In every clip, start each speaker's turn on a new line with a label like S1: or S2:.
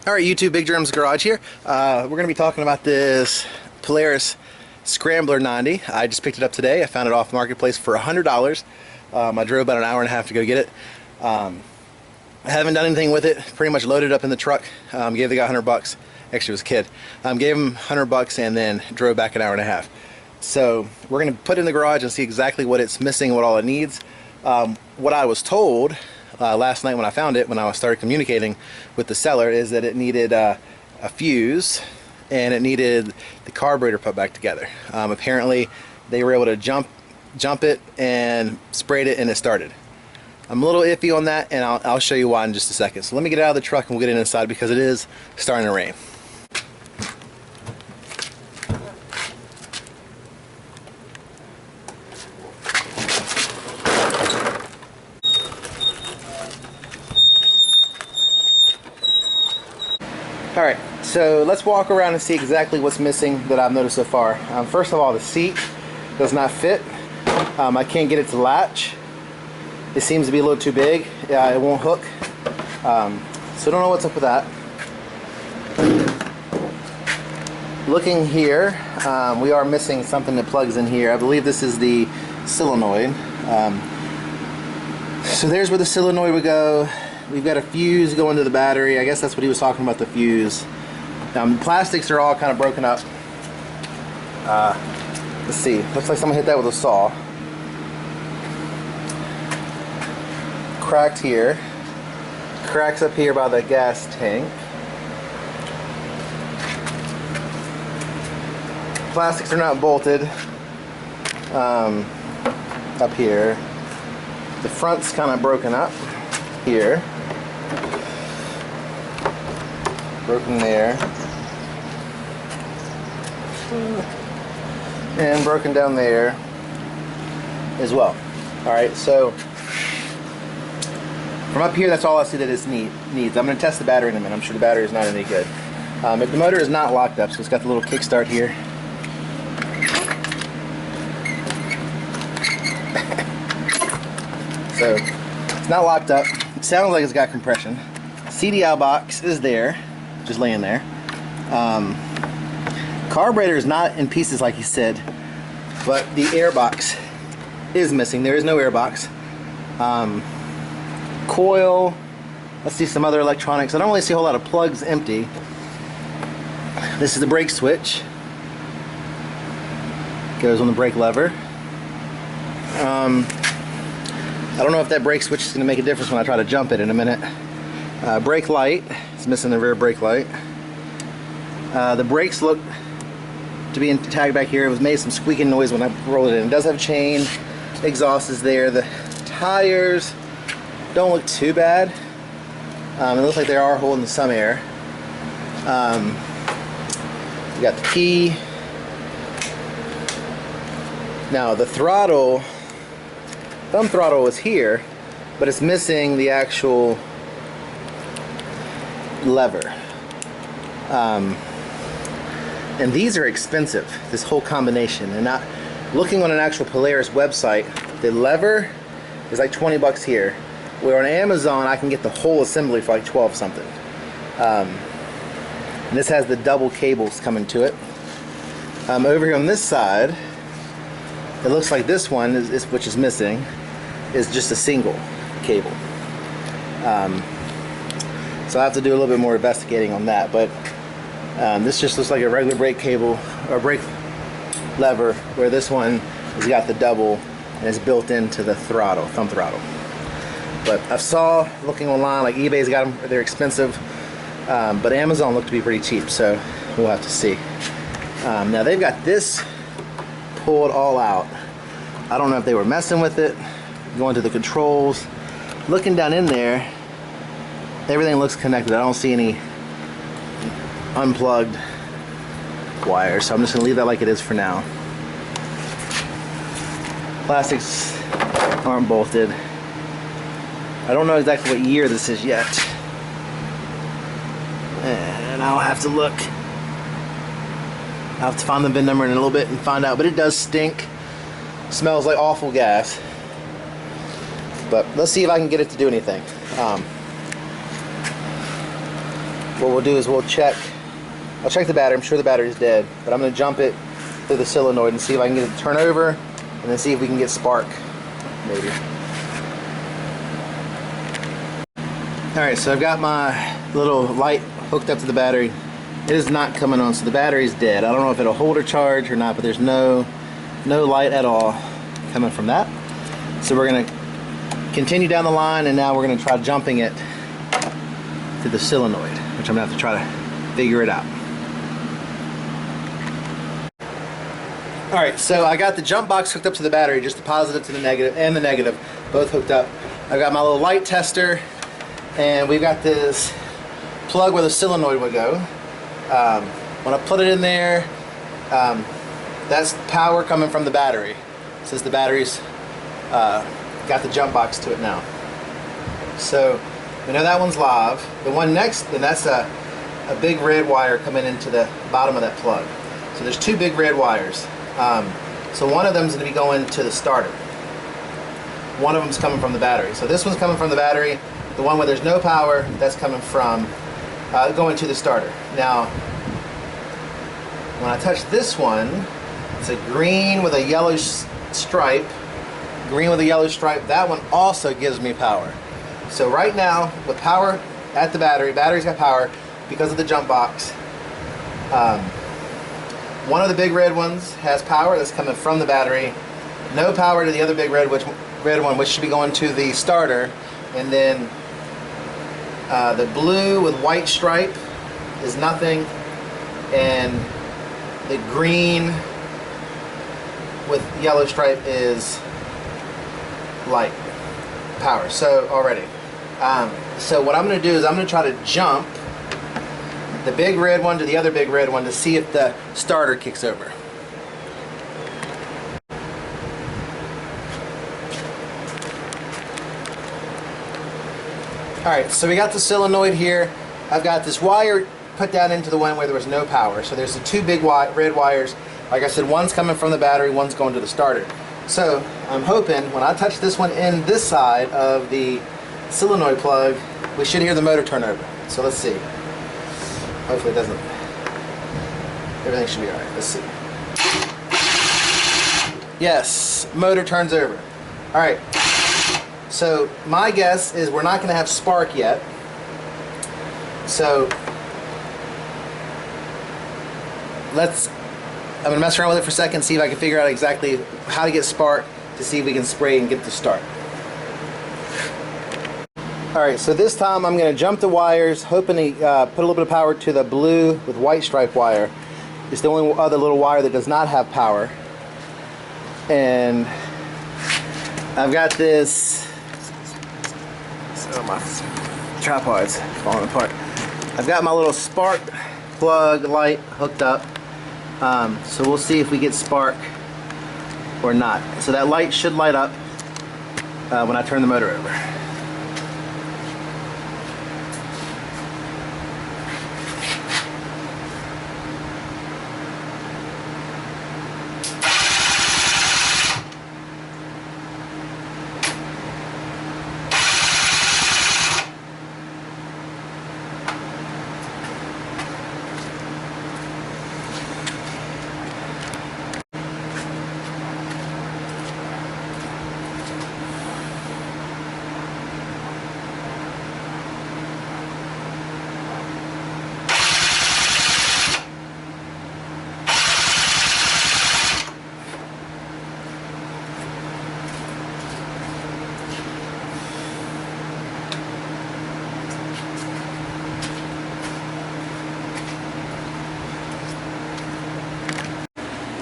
S1: Alright YouTube, Big Germ's Garage here. We're going to be talking about this Polaris Scrambler 90. I just picked it up today. I found it off Marketplace for $100. I drove about an hour and a half to go get it. I haven't done anything with it. Pretty much loaded it up in the truck. Gave the guy $100. Actually, it was a kid. Gave him $100 and then drove back an hour and a half. So we're going to put it in the garage and see exactly what it's missing and what all it needs. What I was told last night when I found it, when I started communicating with the seller, is that it needed a fuse and it needed the carburetor put back together. Apparently they were able to jump it and sprayed it and it started. I'm a little iffy on that, and I'll show you why in just a second. So let me get out of the truck and we'll get it inside because it is starting to rain. Alright, so let's walk around and see exactly what's missing that I've noticed so far. First of all, the seat does not fit. I can't get it to latch. It seems to be a little too big. It won't hook. So I don't know what's up with that. Looking here, we are missing something that plugs in here. I believe this is the solenoid. So there's where the solenoid would go. We've got a fuse going to the battery. I guess that's what he was talking about, the fuse. The plastics are all kind of broken up. Let's see. Looks like someone hit that with a saw. Cracked here. Cracks up here by the gas tank. Plastics are not bolted. Up here. The front's kind of broken up here. Broken there. And broken down there as well. Alright, so from up here, that's all I see that it needs. I'm going to test the battery in a minute. I'm sure the battery is not any good. If the motor is not locked up, so it's got the little kickstart here. So it's not locked up. It sounds like it's got compression. CDI box is there, just laying there. Carburetor is not in pieces like he said, but the air box is missing. There is no air box. Coil. Let's see some other electronics. I don't really see a whole lot of plugs empty. This is the brake switch. Goes on the brake lever. I don't know if that brake switch is going to make a difference when I try to jump it in a minute. Brake light. It's missing the rear brake light. The brakes look to be intact back here. It was made some squeaking noise when I rolled it in. It does have chain. Exhaust is there. The tires don't look too bad. It looks like they are holding some air. We got the key. Now the throttle, thumb throttle is here, but it's missing the actual lever. And these are expensive, this whole combination. And not looking on an actual Polaris website, the lever is like 20 bucks here. Where on Amazon I can get the whole assembly for like 12 something. And this has the double cables coming to it. Over here on this side, it looks like this one, which is missing, is just a single cable. So I have to do a little bit more investigating on that, but this just looks like a regular brake cable or brake lever, where this one has got the double and is built into the throttle, thumb throttle. But I saw, looking online, like eBay's got them, they're expensive, but Amazon looked to be pretty cheap, so we'll have to see. Now they've got this pulled all out. I don't know if they were messing with it, going to the controls. Looking down in there, everything looks connected. I don't see any unplugged wires, so I'm just going to leave that like it is for now. Plastics aren't bolted. I don't know exactly what year this is yet, and I'll have to look. I'll have to find the VIN number in a little bit and find out, but it does stink. Smells like awful gas. But let's see if I can get it to do anything. what we'll do is I'll check the battery. I'm sure the battery's dead, but I'm going to jump it through the solenoid and see if I can get it to turn over, and then see if we can get spark, maybe. Alright, so I've got my little light hooked up to the battery. It is not coming on, so the battery's dead. I don't know if it'll hold or charge or not, but there's no light at all coming from that. So we're going to continue down the line, and now we're going to try jumping it to the solenoid, which I'm going to have to try to figure it out. Alright, so I got the jump box hooked up to the battery, just the positive to the negative, and the negative, both hooked up. I've got my little light tester, and we've got this plug where the solenoid would go. When I put it in there, that's power coming from the battery, since the battery's got the jump box to it now. So we know that one's live. The one next, and that's a big red wire coming into the bottom of that plug. So there's two big red wires. So one of them is going to be going to the starter. One of them's coming from the battery. So this one's coming from the battery. The one where there's no power, that's coming from going to the starter. Now, when I touch this one, it's a green with a yellow stripe. Green with a yellow stripe. That one also gives me power. So right now, with power at the battery's got power because of the jump box. One of the big red ones has power that's coming from the battery. No power to the other big red one, which should be going to the starter. And then the blue with white stripe is nothing, and the green with yellow stripe is light power. So already, so what I'm going to do is I'm going to try to jump the big red one to the other big red one to see if the starter kicks over. Alright, so we got the solenoid here. I've got this wire put down into the one where there was no power. So there's the two big red wires. Like I said, one's coming from the battery, one's going to the starter. So I'm hoping when I touch this one in this side of the solenoid plug, we should hear the motor turn over. So let's see. Hopefully it doesn't. Everything should be alright. Let's see. Yes, motor turns over. Alright. So my guess is we're not going to have spark yet. So I'm going to mess around with it for a second, see if I can figure out exactly how to get spark to see if we can spray and get the start. Alright, so this time I'm going to jump the wires, hoping to put a little bit of power to the blue with white stripe wire. It's the only other little wire that does not have power. And I've got this. So my tripod's falling apart. I've got my little spark plug light hooked up. So we'll see if we get spark or not. So that light should light up when I turn the motor over.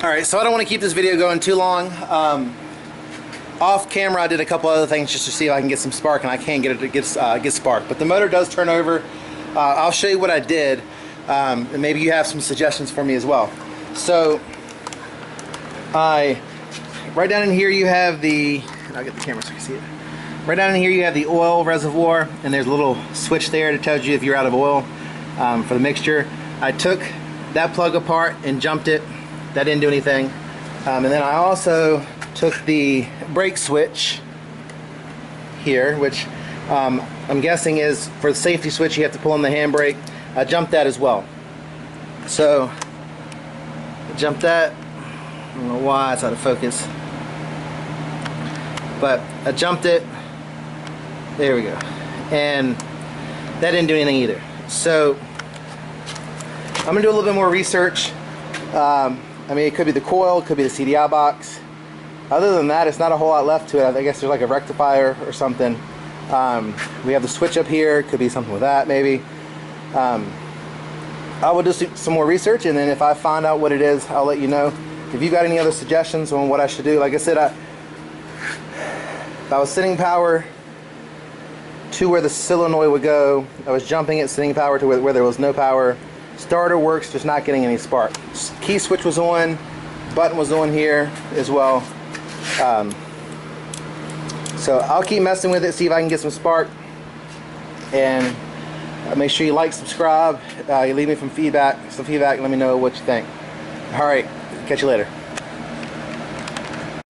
S1: Alright, so I don't want to keep this video going too long. Off camera I did a couple other things just to see if I can get some spark, and I can get it to get spark. But the motor does turn over. I'll show you what I did, and maybe you have some suggestions for me as well. So, right down in here you have the, I'll get the camera so you can see it. Right down in here you have the oil reservoir, and there's a little switch there that tells you if you're out of oil for the mixture. I took that plug apart and jumped it. That didn't do anything. And then I also took the brake switch here, which I'm guessing is for the safety switch. You have to pull on the handbrake. I jumped that as well. So I jumped that. I don't know why it's out of focus, but I jumped it. There we go. And that didn't do anything either. So I'm gonna do a little bit more research. I mean, it could be the coil, it could be the CDI box. Other than that, it's not a whole lot left to it. I guess there's like a rectifier or something. We have the switch up here. It could be something with that, maybe. I will just do some more research, and then if I find out what it is, I'll let you know. If you got any other suggestions on what I should do, like I said, I was sending power to where the solenoid would go. I was jumping it, sending power to where there was no power. Starter works, just not getting any spark. Key switch was on, button was on here as well. So I'll keep messing with it, see if I can get some spark. And make sure you like, subscribe, you leave me some feedback, let me know what you think. Alright, catch you later.